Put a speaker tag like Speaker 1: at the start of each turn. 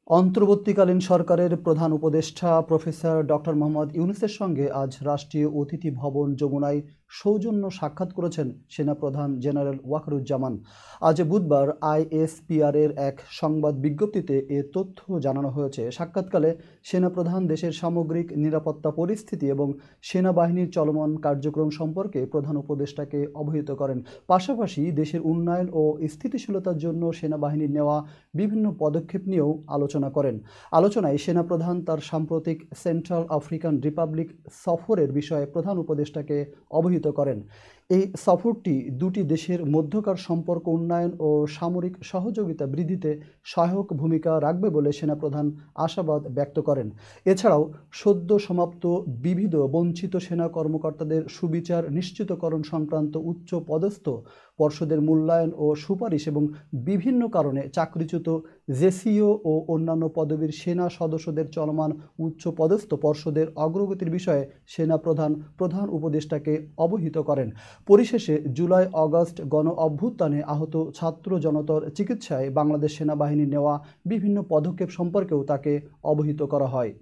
Speaker 1: অন্তর্বর্তীকালীন সরকারের প্রধান উপদেষ্টা প্রফেসর ডক্টর মোহাম্মদ ইউনূসের সঙ্গে আজ রাষ্ট্রীয় অতিথি ভবন যমুনায় সৌজন্য সাক্ষাৎ করেছেন সেনাপ্রধান জেনারেল ওয়াকারুজ্জামান। আজ বুধবার আইএসপিআরের এক সংবাদ বিজ্ঞপ্তিতে এ তথ্য জানানো হয়েছে। সাক্ষাৎকালে সেনাপ্রধান দেশের সামগ্রিক নিরাপত্তা পরিস্থিতি এবং সেনাবাহিনীর চলমান কার্যক্রম সম্পর্কে প্রধান উপদেষ্টাকে অবহিত করেন। পাশাপাশি দেশের উন্নয়ন ও স্থিতিশীলতার জন্য সেনাবাহিনীর নেওয়া বিভিন্ন পদক্ষেপ নিয়েও আলোচনা করেন। আলোচনায় সেনাপ্রধান তার সাম্প্রতিক সেন্ট্রাল আফ্রিকান রিপাবলিক সফরের বিষয়ে প্রধান উপদেষ্টাকে অবহিত করেন। এই সফরটি দুটি দেশের মধ্যকার সম্পর্ক উন্নয়ন ও সামরিক সহযোগিতা বৃদ্ধিতে সহায়ক ভূমিকা রাখবে বলে সেনাপ্রধান আশাবাদ ব্যক্ত করেন। এছাড়াও সদ্য সমাপ্ত বিবিধ বঞ্চিত সেনা কর্মকর্তাদের সুবিচার নিশ্চিতকরণ সংক্রান্ত উচ্চ পদস্থ পর্ষদের মূল্যায়ন ও সুপারিশ এবং বিভিন্ন কারণে চাকরিচ্যুত জেসিও ও অন্যান্য পদবীর সেনা সদস্যদের চলমান উচ্চ পদস্থ পর্ষদের অগ্রগতির বিষয়ে প্রধান উপদেষ্টাকে অবহিত করেন। পরিশেষে জুলাই আগস্ট গণ অভ্যুত্থানে আহত ছাত্র জনতার চিকিৎসায় বাংলাদেশ সেনাবাহিনীর নেওয়া বিভিন্ন পদক্ষেপ সম্পর্কেও তাকে অবহিত করা হয়।